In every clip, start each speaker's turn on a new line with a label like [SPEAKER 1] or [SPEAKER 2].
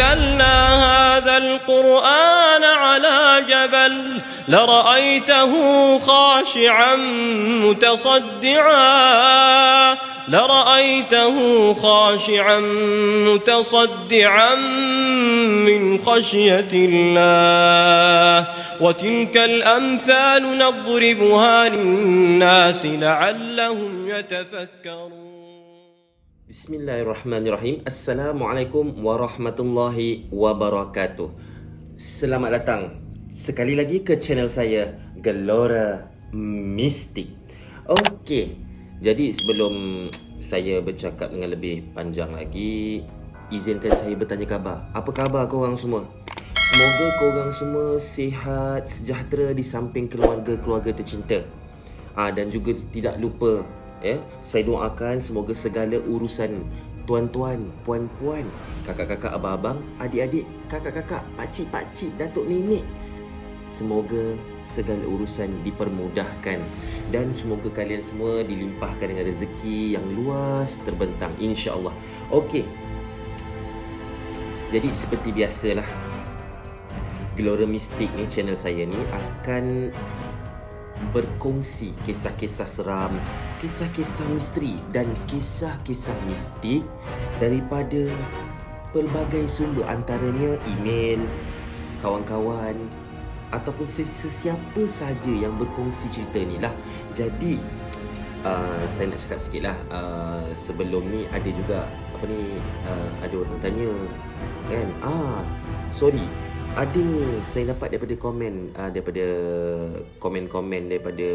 [SPEAKER 1] أنزلنا هذا القرآن على جبل لرأيته خاشعا متصدعا من خشية الله وتلك الأمثال نضربها للناس لعلهم يتفكرون.
[SPEAKER 2] Bismillahirrahmanirrahim. Assalamualaikum warahmatullahi wabarakatuh. Selamat datang sekali lagi ke channel saya, Gelora Mistik. Okey, jadi sebelum saya bercakap dengan lebih panjang lagi, izinkan saya bertanya khabar. Apa khabar korang semua? Semoga korang semua sihat, sejahtera di samping keluarga-keluarga tercinta. Dan juga tidak lupa, saya doakan semoga segala urusan tuan-tuan, puan-puan, kakak-kakak, abang-abang, adik-adik, kakak-kakak, pakcik-pakcik, datuk nenek, semoga segala urusan dipermudahkan dan semoga kalian semua dilimpahkan dengan rezeki yang luas terbentang, insya-Allah. Okey. Jadi seperti biasalah, Gelora Mistik ni, channel saya ni akan berkongsi kisah-kisah seram, kisah-kisah misteri dan kisah-kisah mistik daripada pelbagai sumber, antaranya email, kawan-kawan ataupun sesiapa saja yang berkongsi cerita ni lah. Jadi saya nak cakap sikit lah, sebelum ni ada juga ada orang tanya kan, sorry, ada saya dapat daripada komen, daripada komen-komen daripada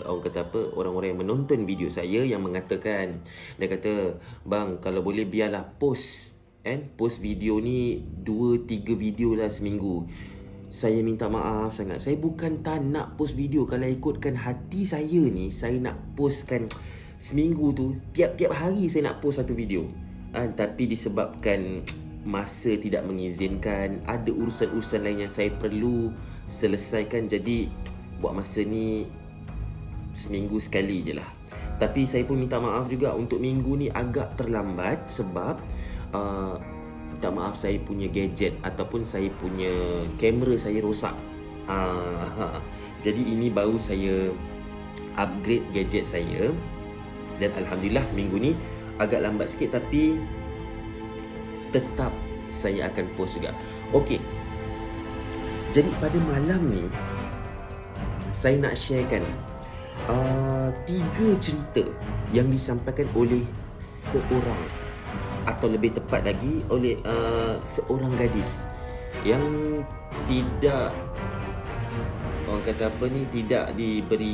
[SPEAKER 2] orang kata apa, orang-orang yang menonton video saya yang mengatakan, dia kata, bang, kalau boleh biarlah post video ni 2-3 video lah seminggu. Saya minta maaf sangat, saya bukan tak nak post video. Kalau ikutkan hati saya ni, saya nak postkan seminggu tu, tiap-tiap hari saya nak post satu video. Tapi disebabkan masa tidak mengizinkan, ada urusan-urusan lain yang saya perlu selesaikan, jadi buat masa ni seminggu sekali je lah. Tapi saya pun minta maaf juga untuk minggu ni agak terlambat sebab minta maaf, saya punya gadget ataupun saya punya kamera saya rosak. Jadi ini baru saya upgrade gadget saya dan Alhamdulillah minggu ni agak lambat sikit, tapi tetap saya akan post juga. Okey. Jadi pada malam ni saya nak sharekan 3 cerita yang disampaikan oleh seorang, atau lebih tepat lagi oleh seorang gadis yang tidak, orang kata apa ni, tidak diberi,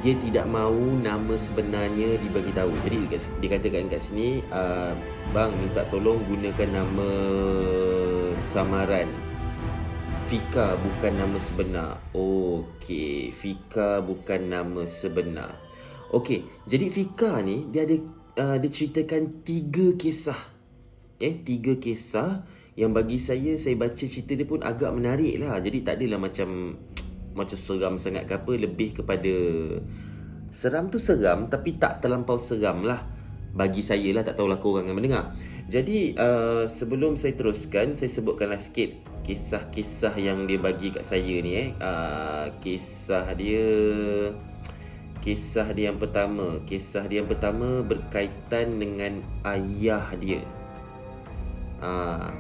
[SPEAKER 2] dia tidak mahu nama sebenarnya dibagi tahu. Jadi dikatakan kat sini, bang, minta tolong gunakan nama samaran. Fika bukan nama sebenar. Okey, Fika bukan nama sebenar. Okey, jadi Fika ni dia ada dia ceritakan 3 kisah. 3 kisah yang bagi saya baca cerita dia pun agak menarik lah. Jadi tak adalah macam seram sangat ke apa, lebih kepada seram tu seram tapi tak terlampau seram lah bagi saya lah, tak tahulah korang yang mendengar. Jadi sebelum saya teruskan, saya sebutkanlah sikit kisah-kisah yang dia bagi kat saya ni. Kisah dia yang pertama berkaitan dengan ayah dia.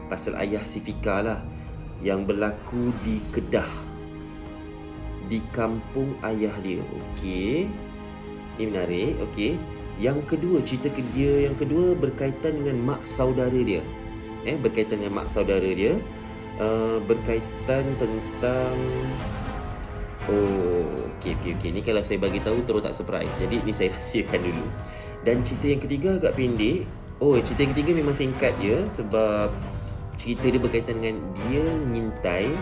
[SPEAKER 2] Pasal ayah si Fika lah, yang berlaku di Kedah, di kampung ayah dia. Okey, ini menarik. Okey, yang kedua, cerita dia yang kedua berkaitan dengan mak saudara dia. Berkaitan dengan mak saudara dia, berkaitan tentang okey. Ni kalau saya bagi tahu terus tak surprise. Jadi ni saya rahsiakan dulu. Dan cerita yang ketiga agak pendek. Cerita yang ketiga memang singkat je sebab cerita dia berkaitan dengan dia ngintai,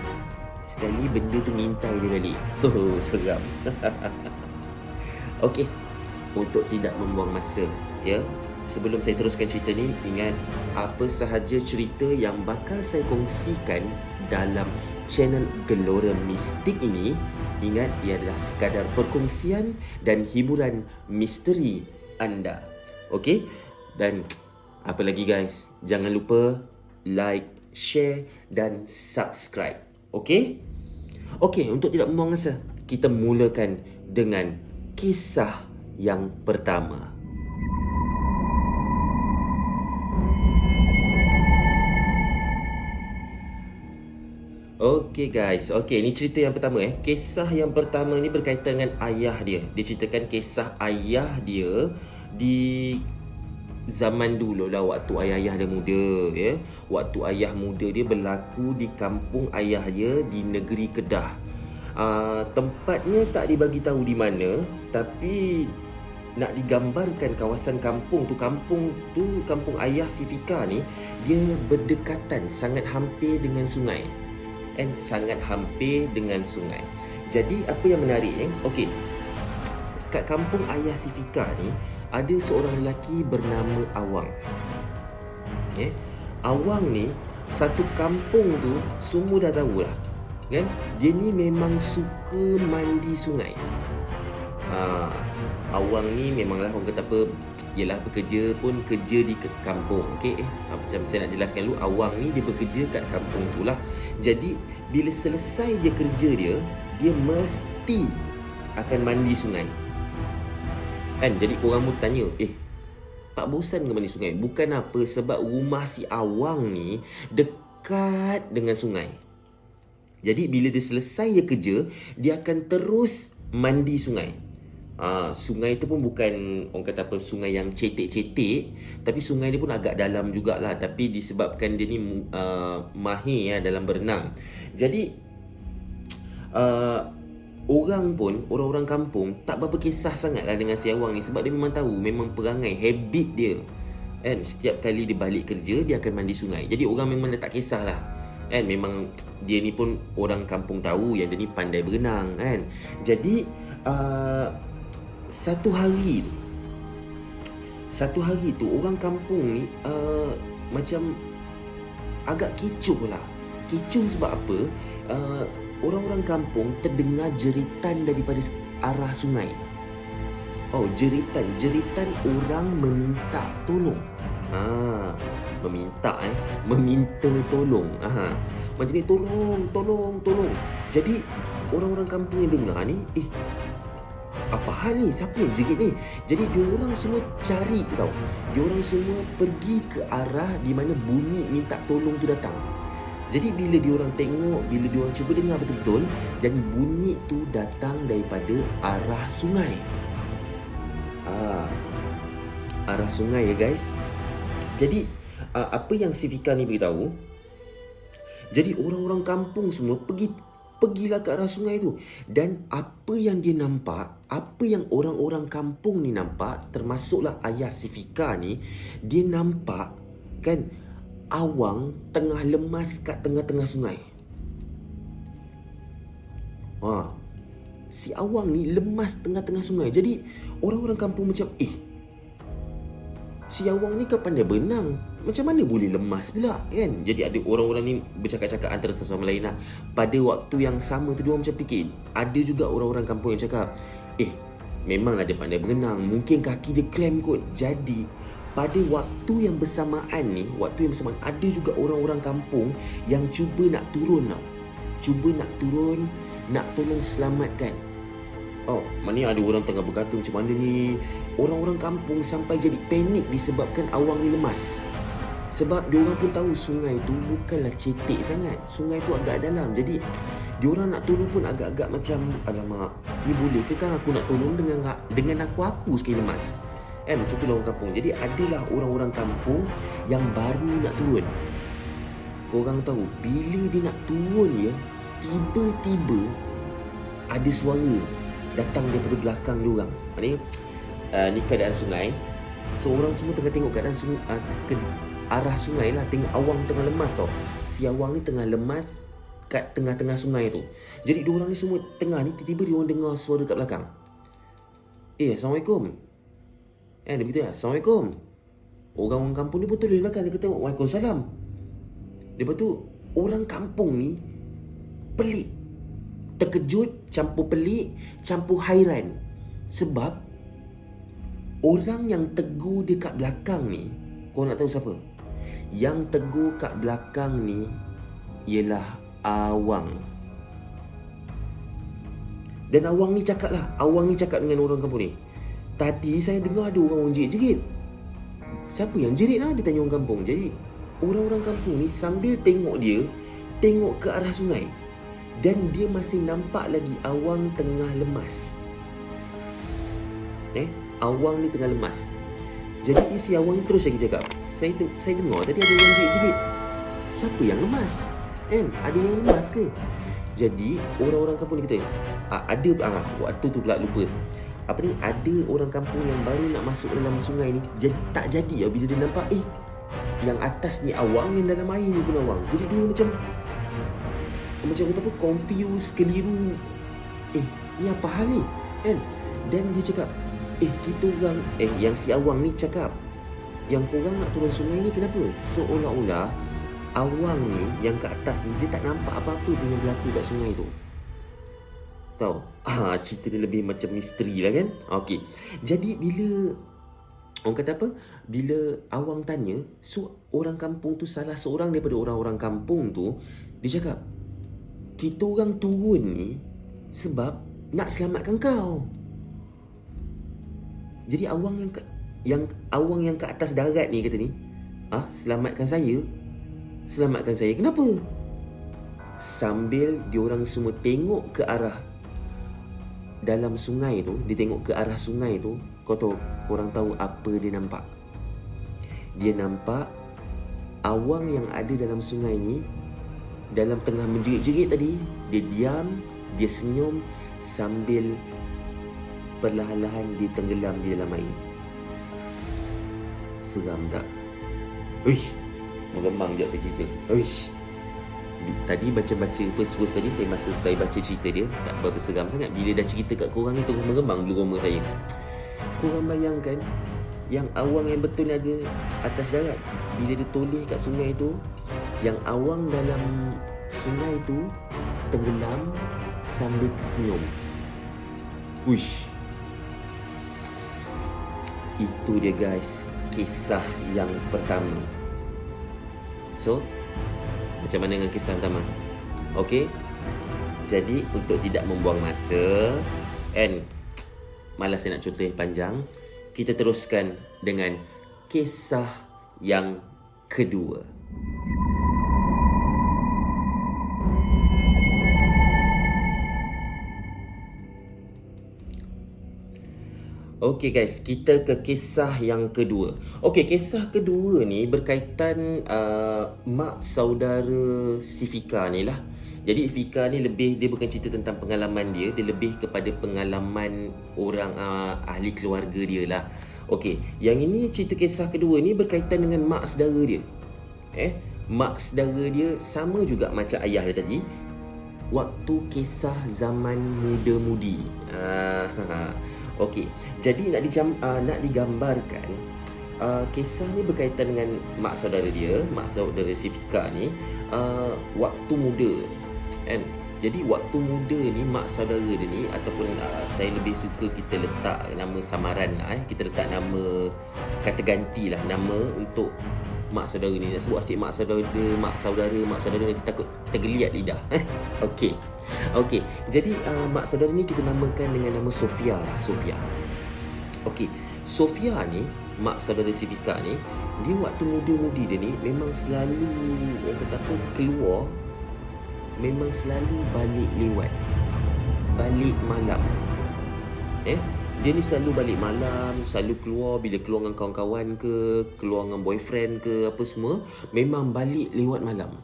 [SPEAKER 2] sekali benda tu ngintai dia balik. Seram. Okey, untuk tidak membuang masa, sebelum saya teruskan cerita ni, ingat apa sahaja cerita yang bakal saya kongsikan dalam channel Gelora Mistik ini, ingat ia adalah sekadar perkongsian dan hiburan misteri anda. Okey? Dan Apa lagi guys? Jangan lupa like, share dan subscribe. Okey? Okey, untuk tidak membuang masa, kita mulakan dengan kisah yang pertama. Okey guys, okey, ni cerita yang pertama Kisah yang pertama ni berkaitan dengan ayah dia. Dia ceritakan kisah ayah dia di zaman dulu lah, waktu ayah dia muda ya. Waktu ayah muda dia berlaku di kampung ayah dia di negeri Kedah. Tempatnya tak dibagi tahu di mana, tapi nak digambarkan kawasan kampung tu, kampung ayah si Fika ni, dia berdekatan, sangat hampir dengan sungai. Sangat hampir dengan sungai. Jadi apa yang menarik okey, kat kampung ayah si Fika ni ada seorang lelaki bernama Awang. Awang ni, satu kampung tu semua dah tahu lah kan, dia ni memang suka mandi sungai. Awang ni memanglah orang kata apa, yelah bekerja pun kerja di kampung. Okey, macam saya nak jelaskan dulu, Awang ni dia bekerja kat kampung tu lah. Jadi bila selesai dia kerja dia mesti akan mandi sungai. Jadi korang pun tanya, tak bosan ke mandi sungai? Bukan apa, sebab rumah si Awang ni dekat dengan sungai. Jadi bila dia selesai dia kerja, dia akan terus mandi sungai. Sungai tu pun bukan orang kata apa, sungai yang cetek-cetek, tapi sungai dia pun agak dalam jugalah. Tapi disebabkan dia ni mahir dalam berenang, jadi orang-orang kampung tak berapa kisah sangat lah dengan si Awang ni, sebab dia memang tahu, memang perangai, habit dia setiap kali dia balik kerja dia akan mandi sungai. Jadi orang memang dah tak kisahlah memang dia ni pun orang kampung tahu yang dia ni pandai berenang Jadi satu hari tu orang kampung ni macam agak kecoh lah. Kecoh sebab apa? Orang-orang kampung terdengar jeritan daripada arah sungai. Jeritan orang meminta tolong. Meminta tolong. Macam ni, tolong. Jadi orang-orang kampung yang dengar ni, apa hal ni? Siapa yang jerit ni? Jadi diorang semua cari tau. Diorang semua pergi ke arah di mana bunyi minta tolong tu datang. Jadi bila diorang tengok, bila diorang cuba dengar betul-betul, dan bunyi tu datang daripada arah sungai. Arah sungai ya guys. Jadi apa yang si Fika ni beritahu, jadi orang-orang kampung semua pergilah ke arah sungai tu. Dan apa yang dia nampak, apa yang orang-orang kampung ni nampak, termasuklah ayah si Fika ni, dia nampak kan Awang tengah lemas kat tengah-tengah sungai. Si Awang ni lemas tengah-tengah sungai. Jadi orang-orang kampung macam, si Awang ni kan pandai berenang, macam mana boleh lemas pula kan? Jadi ada orang-orang ni bercakap-cakap antara satu sama lain lah. Pada waktu yang sama tu, diorang macam fikir, ada juga orang-orang kampung yang cakap, memanglah dia pandai berenang, mungkin kaki dia cramp kot. Jadi pada waktu yang bersamaan ni, ada juga orang-orang kampung yang cuba nak turun tau. Cuba nak turun, nak tolong selamatkan. Maknanya ada orang tengah berkata macam mana ni. Orang-orang kampung sampai jadi panik disebabkan Awang ni lemas. Sebab diorang pun tahu sungai tu bukanlah cetek sangat. Sungai tu agak dalam. Jadi diorang nak tolong pun agak-agak macam, alamak, ni boleh ke kan aku nak tolong dengan aku sekali lemas? Macam tu lah orang kampung. Jadi adalah orang-orang kampung yang baru nak turun. Korang tahu, bila dia nak turun tiba-tiba ada suara datang daripada belakang diorang. Maknanya ni keadaan sungai. So orang semua tengah tengok keadaan ke arah sungai lah. Tengok Awang tengah lemas tau. Si Awang ni tengah lemas kat tengah-tengah sungai tu. Jadi diorang ni semua tengah ni, tiba-tiba diorang dengar suara kat belakang. Assalamualaikum. Dia berkata, Assalamualaikum. Orang-orang kampung ni betul dari belakang. Dia kata, Waalaikumsalam. Lepas tu orang kampung ni pelik, terkejut, campur pelik, campur hairan. Sebab orang yang tegur dia kat belakang ni Kau nak tahu siapa? Yang tegur kat belakang ni ialah Awang. Dan Awang ni cakap dengan orang kampung ni, tadi saya dengar ada orang jerit-jerit. Siapa yang jerit lah? Dia tanya orang kampung. Jadi orang-orang kampung ni sambil tengok ke arah sungai, dan dia masih nampak lagi Awang tengah lemas. Awang ni tengah lemas. Jadi si Awang ni terus lagi cakap, saya dengar tadi ada orang jerit-jerit. Siapa yang lemas? Ada yang lemas ke? Jadi orang-orang kampung ni kata, waktu tu pula lupa. Ada orang kampung yang baru nak masuk dalam sungai ni, tak jadi bila dia nampak yang atas ni Awang, yang dalam air ni pun Awang. Jadi dia macam kata apa, confused, keliru. Ni apa hal ni? Dan dia cakap, kita orang, yang si Awang ni cakap, yang korang nak turun sungai ni kenapa? Seolah-olah Awang ni yang kat atas ni, dia tak nampak apa-apa pun yang berlaku kat sungai tu. Tahu? Cerita dia lebih macam misteri lah kan? Okey. Jadi bila orang kata apa? Bila Awang tanya, orang kampung tu, salah seorang daripada orang-orang kampung tu, dia cakap, kita orang turun ni sebab nak selamatkan kau. Jadi Awang yang kat atas darat ni kata ni, selamatkan saya. Selamatkan saya kenapa? Sambil diorang semua tengok ke arah dalam sungai tu, dia tengok ke arah sungai tu, korang tahu apa dia nampak? Dia nampak Awang yang ada dalam sungai ni, dalam tengah menjerit-jerit tadi, dia diam, dia senyum sambil perlahan-lahan dia tenggelam di dalam air. Seram tak? Meremang sekejap saya cerita. Tadi baca-baca first tadi, masa saya baca cerita dia, tak berapa seram sangat. Bila dah cerita kat korang ni, terus meremang dulu roma saya. Korang bayangkan, yang Awang yang betul ada atas darat, bila dia toleh kat sungai tu, yang Awang dalam sungai tu tenggelam sambil tersenyum. Itu dia guys, kisah yang pertama. So, macam mana dengan kisah pertama? Okey. Jadi untuk tidak membuang masa, malas saya nak contoh panjang, kita teruskan dengan kisah yang kedua. Okey guys, kita ke kisah yang kedua. Okey, kisah kedua ni berkaitan mak saudara si Fika ni lah. Jadi Fika ni dia bukan cerita tentang pengalaman dia lebih kepada pengalaman orang ahli keluarga dia lah. Okey, yang ini cerita kisah kedua ni berkaitan dengan mak saudara dia. Mak saudara dia sama juga macam ayah dia tadi, waktu kisah zaman muda-mudi. Okey, jadi nak digambarkan, kisah ni berkaitan dengan mak saudara si Fika ni, waktu muda. Jadi waktu muda ni mak saudara dia ni, ataupun saya lebih suka kita letak nama samaran lah, kita letak nama, kata gantilah nama untuk mak saudara ni. Nak sebut asyik mak saudara nanti takut tergeliat lidah. Okey. Jadi mak saudara ni kita namakan dengan nama Sofia. Okey, Sofia ni, mak saudara si Fika ni, dia waktu muda-mudi dia ni memang selalu, orang kata apa, keluar, memang selalu balik malam. Dia ni selalu balik malam, selalu keluar, bila keluar dengan kawan-kawan ke, keluar dengan boyfriend ke, apa semua, memang balik lewat malam.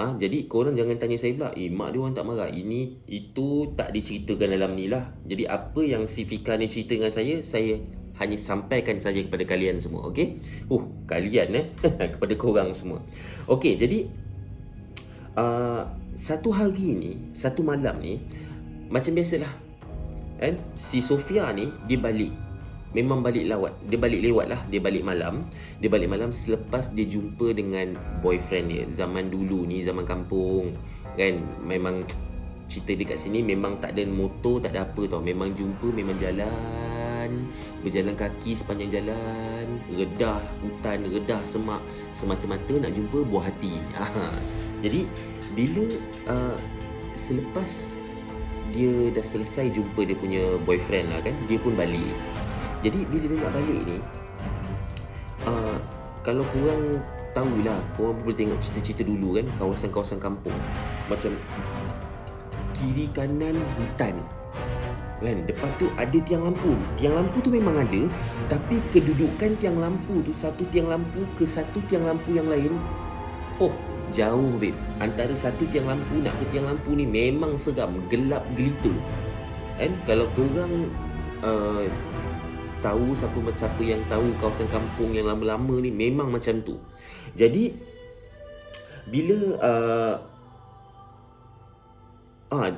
[SPEAKER 2] Jadi korang jangan tanya saya pula, mak dia orang tak marah. Itu tak diceritakan dalam ni lah. Jadi apa yang si Fika ni cerita dengan saya hanya sampaikan saja kepada kalian semua. Okey? Kalian kepada korang semua. Okey, jadi satu malam ni, macam biasalah, si Sofia ni dia balik malam selepas dia jumpa dengan boyfriend dia. Zaman dulu ni, zaman kampung kan, memang cerita dekat sini memang tak ada motor, tak ada apa tau. Memang jumpa, memang jalan berjalan kaki sepanjang jalan, redah hutan, redah semak, semata-mata nak jumpa buah hati. Jadi bila selepas dia dah selesai jumpa dia punya boyfriend lah kan, dia pun balik. Jadi bila dia nak balik ni, kalau korang tahulah, korang boleh tengok cerita-cerita dulu kan, kawasan-kawasan kampung macam kiri kanan hutan kan, depan tu ada tiang lampu. Tiang lampu tu memang ada, tapi kedudukan tiang lampu tu, satu tiang lampu ke satu tiang lampu yang lain, jauh babe. Antara satu tiang lampu nak ke tiang lampu ni memang seram, gelap gelita kan. Kalau korang tahu, siapa yang tahu kawasan kampung yang lama-lama ni, memang macam tu. Jadi bila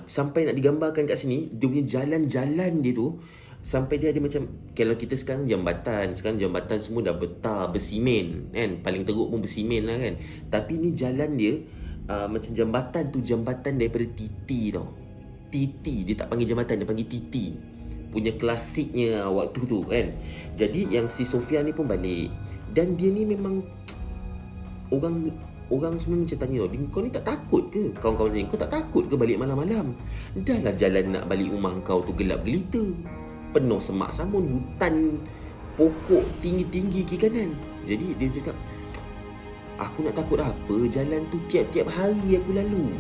[SPEAKER 2] sampai nak digambarkan kat sini, dia punya jalan-jalan dia tu sampai dia ada macam, kalau kita sekarang jambatan semua dah betar, bersimen kan, paling teruk pun bersimen lah kan. Tapi ni jalan dia macam jambatan tu, jambatan daripada titi tau. Titi, dia tak panggil jambatan, dia panggil titi. Punya klasiknya waktu tu kan. Jadi yang si Sofia ni pun balik, dan dia ni memang orang semua macam tanya, kau ni tak takut ke? Kawan-kawan ni, kau tak takut ke balik malam-malam? Dah lah jalan nak balik rumah kau tu gelap gelita, penuh semak samun, hutan, pokok tinggi-tinggi kiri kanan. Jadi dia cakap, aku nak takut apa? Jalan tu tiap-tiap hari aku lalu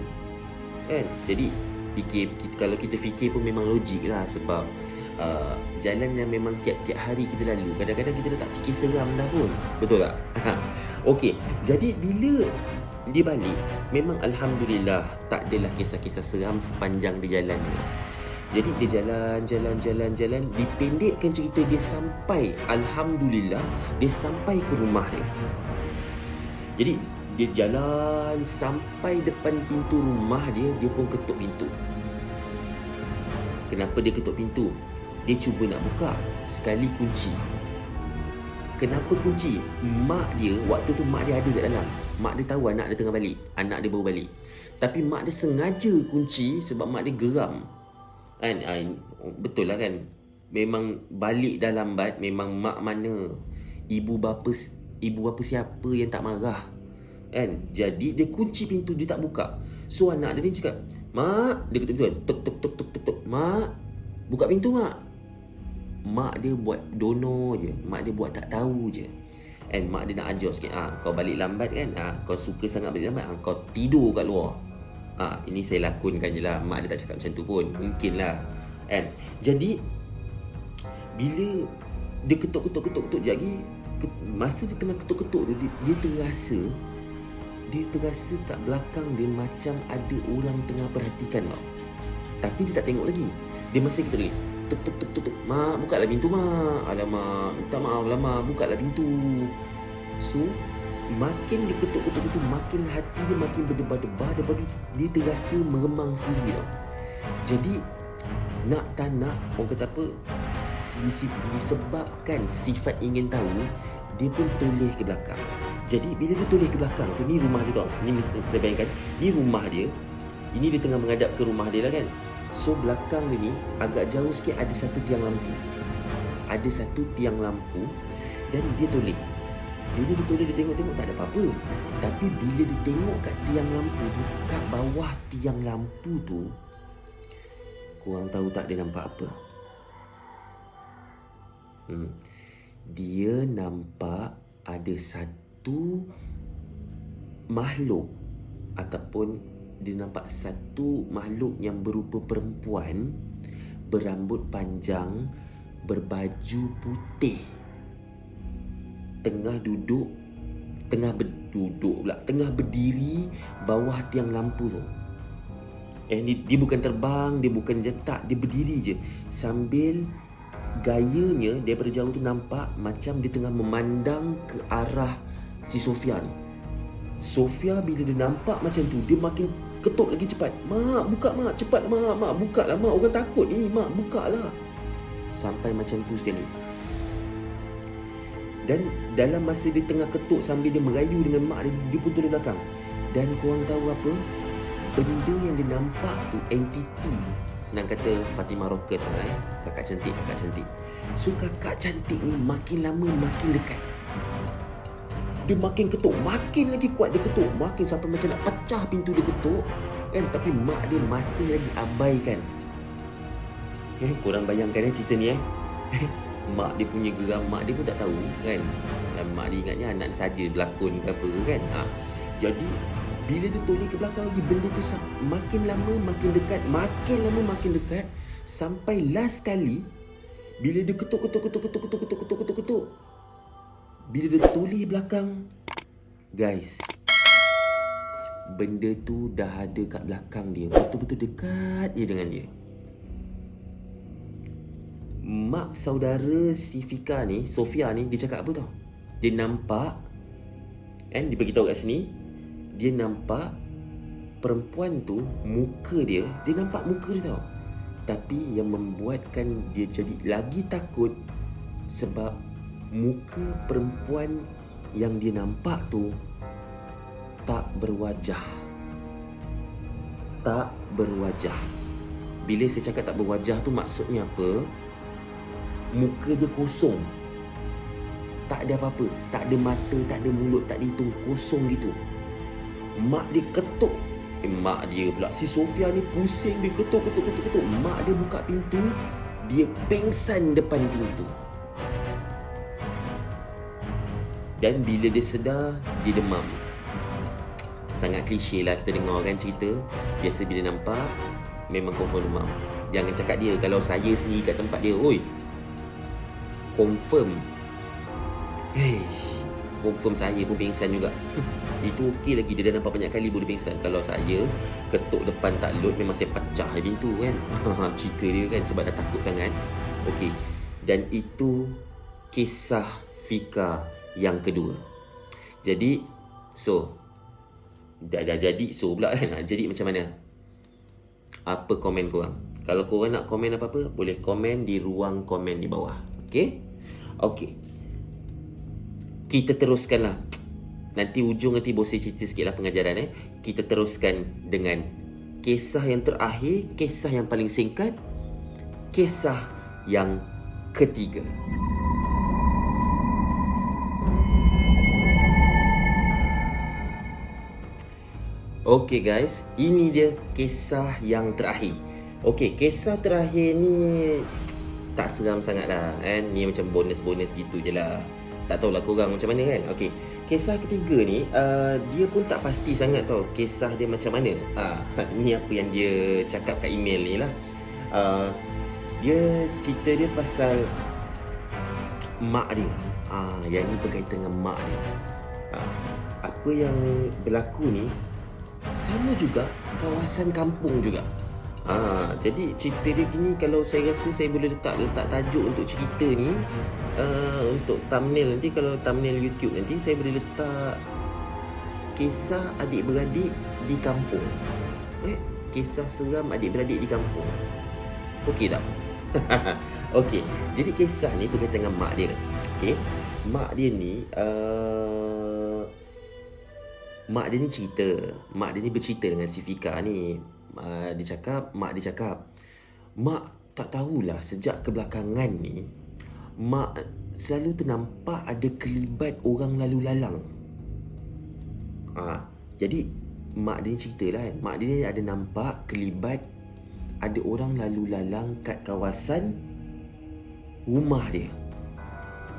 [SPEAKER 2] kan. Jadi kalau kita fikir pun memang logik lah, sebab jalan yang memang tiap-tiap hari kita lalu, kadang-kadang kita dah tak fikir seram dah pun. Betul tak? Okey, jadi bila dia balik, memang Alhamdulillah tak adalah kisah-kisah seram sepanjang dia jalan ni. Jadi dia jalan, dipendekkan cerita, dia sampai, Alhamdulillah, dia sampai ke rumah dia. Jadi dia jalan sampai depan pintu rumah dia, dia pun ketuk pintu. Kenapa dia ketuk pintu? Dia cuba nak buka, sekali kunci. Kenapa kunci? Mak dia, waktu tu mak dia ada kat dalam. Mak dia tahu anak dia tengah balik, anak dia baru balik. Tapi mak dia sengaja kunci sebab mak dia geram kan. Betul lah kan, memang balik dah lambat, memang mak mana, ibu bapa siapa yang tak marah kan. Jadi dia kunci pintu, dia tak buka. So anak dia ni cakap, mak, dia ketuk pintu kan, tuk, mak, buka pintu mak. Mak dia buat dono je, mak dia buat tak tahu je. And mak dia nak ajar sikit, kau balik lambat kan, kau suka sangat balik lambat, kau tidur kat luar. Ini saya lakonkan je lah, mak dia tak cakap macam tu pun, mungkin lah kan. Jadi bila dia ketuk je lagi, masa dia tengah ketuk-ketuk tu, dia terasa kat belakang dia macam ada orang tengah perhatikan tau. Tapi dia tak tengok lagi, dia masih ketuk lagi, tuk, mak, bukalah pintu mak. Alamak, minta maaf lah mak, bukalah pintu. So makin dia ketuk, makin hati dia makin berdebar-debar, daripada dia terasa meremang sendiri tau. Jadi nak tak nak, orang kata apa, disebabkan sifat ingin tahu, dia pun toleh ke belakang. Jadi bila dia toleh ke belakang tu, ni rumah dia tau, ni saya bayangkan, ni rumah dia, ini dia tengah menghadap ke rumah dia lah kan. So belakang dia ni agak jauh sikit ada satu tiang lampu. Dan dia toleh. Bila dia toleh, dia tengok tak ada apa-apa. Tapi bila dia tengok kat tiang lampu tu, kat bawah tiang lampu tu, korang tahu tak dia nampak apa? Dia nampak ada satu makhluk, ataupun dia nampak satu makhluk yang berupa perempuan, berambut panjang, berbaju putih, tengah berdiri bawah tiang lampu tu. Dia bukan terbang, dia bukan jetak, dia berdiri je. Sambil gayanya daripada jauh tu nampak macam dia tengah memandang ke arah si Sofia ni. Sofia bila dia nampak macam tu, dia makin ketuk lagi cepat. Mak, buka mak, cepat mak, buka lah mak, orang takut ni mak, buka lah. Sampai macam tu sekali. Dan dalam masa dia tengah ketuk sambil dia merayu dengan mak dia, dia pun turun belakang. Dan korang tahu apa? benda yang dia nampak tu entiti. Senang kata Fatimah Rockers lah kakak cantik. So kakak cantik ni makin lama makin dekat. Dia makin ketuk, makin lagi kuat dia ketuk, makin sampai macam nak pecah pintu dia ketuk kan. Tapi mak dia masih lagi abaikan. Korang bayangkan cerita ni mak dia punya geram, mak dia pun tak tahu kan. Dan mak dia ingatnya anak saja berlakon ke apa kan. Jadi bila dia toleh ke belakang lagi, benda tu makin lama makin dekat, makin lama makin dekat, sampai last kali bila dia ketuk, bila dia toleh belakang, guys, benda tu dah ada kat belakang dia, betul-betul dekat je dengan dia. Mak saudara si Fika ni, Sofia ni, dia cakap apa tau? Dia nampak, dia beritahu kat sini, dia nampak perempuan tu, muka dia nampak muka dia tau. Tapi yang membuatkan dia jadi lagi takut sebab muka perempuan yang dia nampak tu tak berwajah. Tak berwajah. Bila saya cakap tak berwajah tu maksudnya apa? Muka dia kosong. Tak ada apa-apa. Tak ada mata, tak ada mulut, tak ada hidung. Kosong gitu. Mak dia ketuk. Mak dia pula, si Sofia ni pusing. Dia ketuk. Mak dia buka pintu. Dia pingsan depan pintu. Dan bila dia sedar, dia demam. Sangat klise lah kita dengar kan cerita. Biasa bila nampak, memang confirm demam. Jangan cakap dia. Kalau saya sendiri kat tempat dia, oi, confirm confirm saya pun pingsan juga. Itu okey lagi, dia dah nampak banyak kali boleh pingsan. Kalau saya ketuk depan tak load, memang saya pecah pintu kan. Cerita dia kan, sebab dah takut sangat. Okey. Dan itu kisah Fika yang kedua. Jadi dah jadi pula kan. Jadi macam mana? Apa komen korang? Kalau korang nak komen apa-apa, boleh komen di ruang komen di bawah. Okey. Kita teruskanlah. Nanti bosi cerita sikit lah pengajaran Kita teruskan dengan kisah yang terakhir, kisah yang paling singkat, kisah yang ketiga. Okey guys, ini dia kisah yang terakhir. Okey, kisah terakhir ni tak seram sangat lah kan. Ni macam bonus-bonus gitu je lah. Tak tahulah korang macam mana kan. Okey, kisah ketiga ni dia pun tak pasti sangat tau kisah dia macam mana. Ni apa yang dia cakap kat email ni lah. Dia cerita dia pasal mak dia. Yang ni berkaitan dengan mak dia. Apa yang berlaku ni sama juga kawasan kampung juga. Jadi cerita dia gini, kalau saya rasa saya boleh letak tajuk untuk cerita ni, untuk thumbnail nanti, kalau thumbnail YouTube nanti saya boleh letak kisah adik-beradik di kampung. Kisah seram adik-beradik di kampung. Okey tak? Okey. Jadi kisah ni berkaitan dengan mak dia. Okey. Mak dia ni mak dia ni bercerita dengan si Fika ni. Mak dia cakap, mak tak tahulah sejak kebelakangan ni, mak selalu ternampak ada kelibat orang lalu lalang. Jadi mak dia cerita lah, mak dia ni ada nampak kelibat ada orang lalu lalang kat kawasan rumah dia.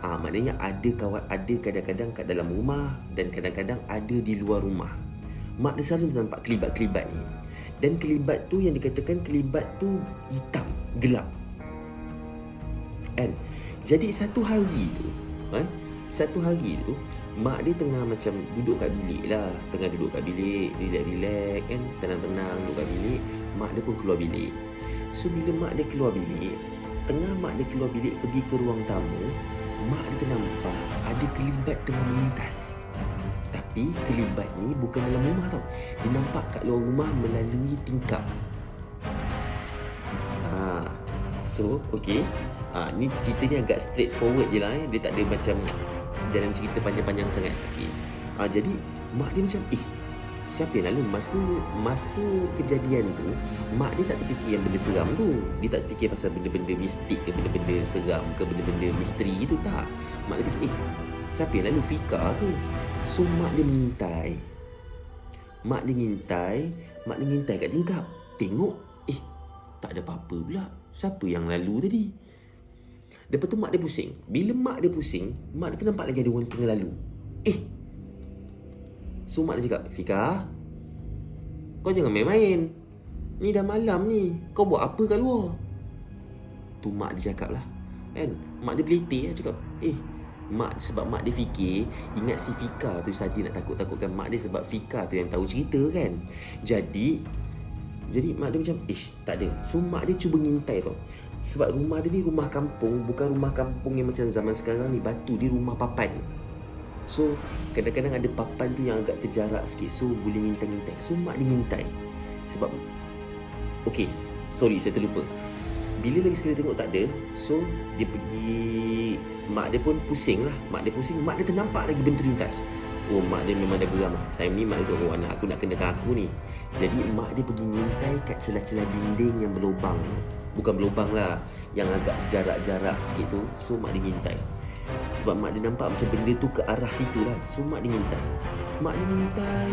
[SPEAKER 2] Maknanya ada kadang-kadang kat dalam rumah dan kadang-kadang ada di luar rumah. Mak dia selalu nampak kelibat-kelibat ni. Dan kelibat tu yang dikatakan kelibat tu hitam, gelap. Jadi satu hari tu mak dia tengah macam duduk kat bilik lah. Tengah duduk kat bilik, relax kan, tenang-tenang duduk kat bilik. Mak dia pun keluar bilik. So bila mak dia keluar bilik, tengah mak dia keluar bilik pergi ke ruang tamu, mak dia ternampak ada kelibat tengah melintas. Tapi kelibat ni bukan dalam rumah tau. Dia nampak kat luar rumah melalui tingkap. So, okey. Ni ceritanya agak straightforward je lah. Dia tak ada macam jalan cerita panjang-panjang sangat. Okey. Jadi mak dia macam, siapa yang lalu masa kejadian tu, mak dia tak terfikir yang benda seram tu. Dia tak terfikir pasal benda-benda mistik ke, benda-benda seram ke, benda-benda misteri gitu, tak. Mak dia fikir, siapa yang lalu, Fika ke? So mak dia mengintai. Mak dia ngintai kat tingkap. Tengok, tak ada apa-apa pula. Siapa yang lalu tadi? Lepas tu mak dia pusing. Bila mak dia pusing, mak dia ternampak lagi ada orang tengah lalu. So mak dia cakap, Fika, kau jangan main-main. Ni dah malam ni. Kau buat apa kat luar? Tu mak dia cakap lah, kan? Mak dia beletik lah, cakap, sebab mak dia fikir, ingat si Fika tu saja nak takut-takutkan mak dia, sebab Fika tu yang tahu cerita kan. Jadi mak dia macam, tak ada. So mak dia cuba ngintai tau. Sebab rumah dia ni rumah kampung, bukan rumah kampung yang macam zaman sekarang ni, batu. Dia rumah papan. So kadang-kadang ada papan tu yang agak terjarak sikit, so boleh ngintai-ngintai. So mak dia ngintai. Sebab sorry saya terlupa. Bila lagi sekali tengok tak ada, so dia pergi, mak dia pun pusing lah. Mak dia ternampak lagi benda terlintas. Mak dia memang dah geram lah. Time ni mak dia tu, anak aku nak kenakan aku ni. Jadi mak dia pergi ngintai kat celah-celah dinding yang berlubang. Bukan berlubang lah, yang agak jarak-jarak sikit tu. So mak dia ngintai. Sebab mak dia nampak macam benda tu ke arah situ lah. So mak dia ngintai. Mak dia ngintai,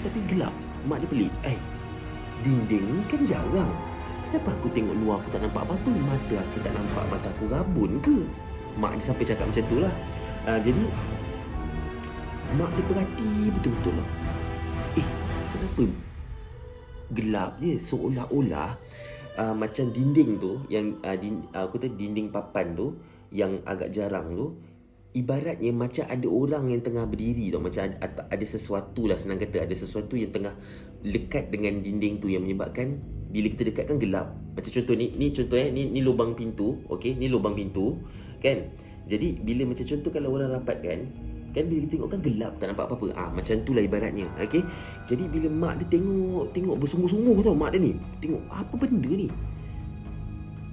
[SPEAKER 2] tapi gelap. Mak dia pelik, dinding ni kan jarang. Kenapa aku tengok luar aku tak nampak apa-apa? Mata aku tak nampak, mata aku rabun ke? Mak dia sampai cakap macam tu lah. Jadi mak dia perhati betul-betul lah. Kenapa gelap je? Seolah-olah macam dinding tu, yang aku kata dinding papan tu, yang agak jarang tu, ibaratnya macam ada orang yang tengah berdiri tau. Macam ada sesuatu lah, senang kata, ada sesuatu yang tengah lekat dengan dinding tu, yang menyebabkan bila kita dekat kan gelap. Macam contoh ni contoh ni lubang pintu, okey, ni lubang pintu kan. Jadi bila macam contoh kalau orang rapat kan bila kita tengok kan gelap, tak nampak apa-apa. Macam tu lah ibaratnya, okey. Jadi bila mak dia tengok bersungguh-sungguh tau, mak dia ni tengok apa benda ni.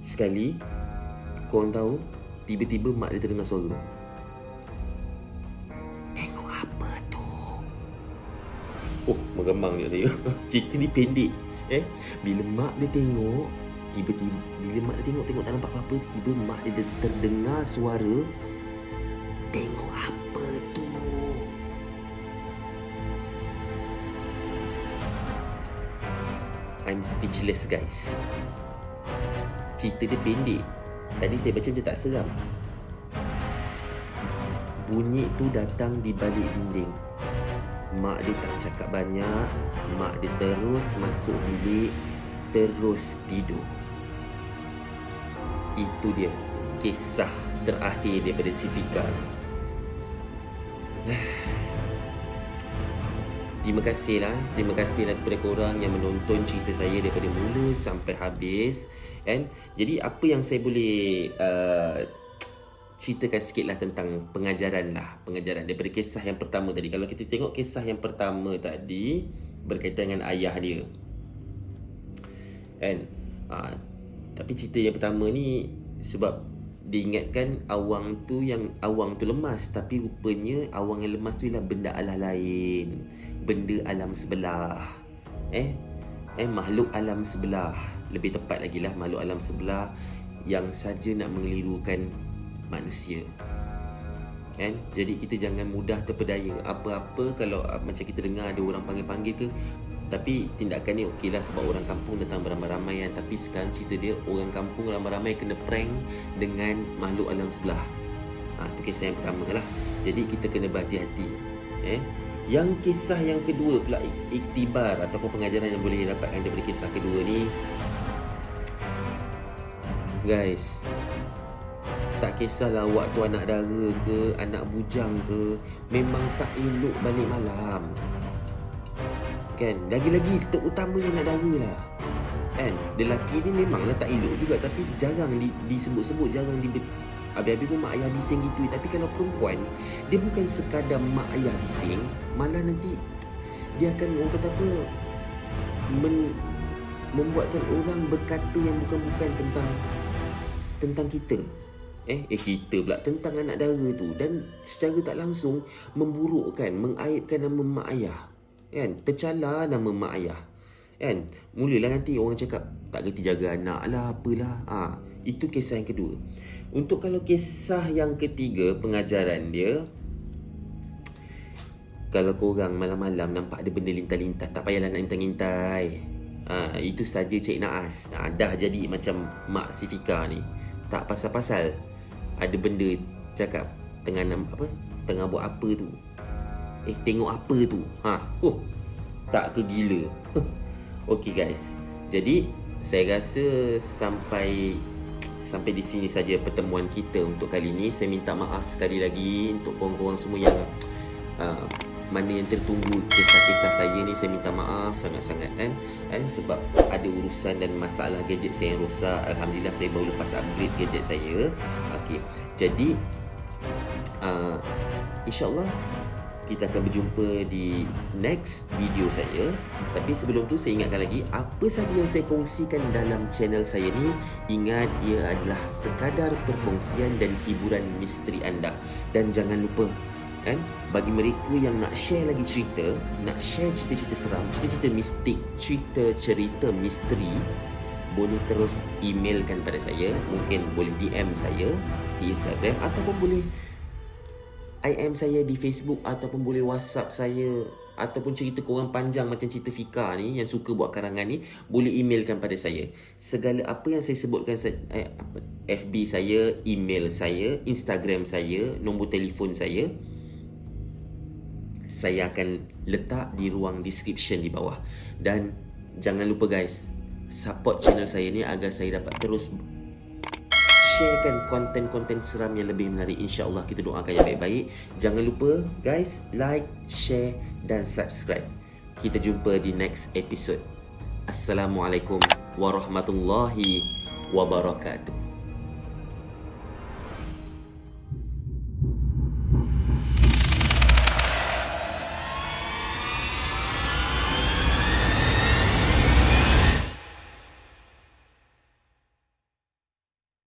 [SPEAKER 2] Sekali korang tahu, tiba-tiba mak dia terdengar suara, tengok apa tu? Meremang je saya. Cerita ni pendek. Bila mak dia tengok, bila mak dia tengok tak nampak apa-apa, tiba-tiba mak dia terdengar suara, tengok apa tu? I'm speechless guys. Cerita dia pendek. Tadi saya baca macam tak seram. Bunyi tu datang di balik dinding. Mak dia tak cakap banyak. Mak dia terus masuk bilik, terus tidur. Itu dia kisah terakhir daripada si Fika. Terima kasih lah kepada korang yang menonton cerita saya daripada mula sampai habis. Kan? Jadi apa yang saya boleh ceritakan sikit lah tentang pengajaran daripada kisah yang pertama tadi. Kalau kita tengok kisah yang pertama tadi berkaitan dengan ayah dia, kan? Tapi cerita yang pertama ni sebab diingatkan awang tu lemas, tapi rupanya awang yang lemas tu ialah benda alam lain, benda alam sebelah, makhluk alam sebelah, lebih tepat lagi lah makhluk alam sebelah yang saja nak mengelirukan manusia. Kan? Jadi kita jangan mudah terpedaya. Apa-apa kalau macam kita dengar ada orang panggil-panggil ke, tapi tindakan ni okey lah sebab orang kampung datang beramai-ramai kan. Tapi sekarang cerita dia orang kampung ramai-ramai kena prank dengan makhluk alam sebelah. Itu kisah yang pertama lah. Jadi kita kena berhati-hati. Yang kisah yang kedua pula, iktibar ataupun pengajaran yang boleh dapatkan daripada kisah kedua ni, guys, tak kisahlah awak tu anak dara ke, anak bujang ke, memang tak elok balik malam. Kan? Lagi-lagi terutamanya anak dara lah. Kan? Lelaki ni memanglah tak elok juga, tapi jarang disebut-sebut, jarang habis-habis pun mak ayah bising gitu. Tapi kalau perempuan, dia bukan sekadar mak ayah bising, malah nanti dia akan, orang kata apa, membuatkan orang berkata yang bukan-bukan tentang kita. Kita pula tentang anak dara tu, dan secara tak langsung memburukkan, mengaibkan nama mak ayah. kan, tercela nama mak ayah, kan. Mulalah nanti orang cakap tak kerti jaga anak lah, apalah. Itu kisah yang kedua. Untuk kalau kisah yang ketiga, pengajaran dia, kalau korang malam-malam nampak ada benda lintas-lintas, tak payahlah nak intai-intai. Itu saja Cik Naas. Dah jadi macam mak si Fika ni. Tak pasal-pasal ada benda cakap tengah buat apa tu, tengok apa tu. Tak ke gila. Okey guys, jadi saya rasa sampai di sini saja pertemuan kita untuk kali ini. Saya minta maaf sekali lagi untuk korang-korang semua yang mana yang tertunggu kisah-kisah saya ni. Saya minta maaf sangat-sangat kan, sebab ada urusan dan masalah gadget saya yang rosak. Alhamdulillah saya baru lepas upgrade gadget saya. Okey, jadi InsyaAllah kita akan berjumpa di next video saya. Tapi sebelum tu saya ingatkan lagi, apa saja yang saya kongsikan dalam channel saya ni, ingat ia adalah sekadar perkongsian dan hiburan misteri anda. Dan jangan lupa kan, bagi mereka yang nak share lagi cerita, nak share cerita-cerita seram, cerita-cerita mistik, cerita-cerita misteri, boleh terus emailkan pada saya. Mungkin boleh DM saya di Instagram, ataupun boleh IM saya di Facebook, ataupun boleh WhatsApp saya, ataupun cerita korang panjang macam cerita Fika ni yang suka buat karangan ni, boleh emailkan pada saya. Segala apa yang saya sebutkan, FB saya, email saya, Instagram saya, nombor telefon saya akan letak di ruang description di bawah. Dan jangan lupa guys, support channel saya ni agar saya dapat terus sharekan konten-konten seram yang lebih menarik. InsyaAllah kita doakan yang baik-baik. Jangan lupa guys, like, share dan subscribe. Kita jumpa di next episode. Assalamualaikum warahmatullahi wabarakatuh.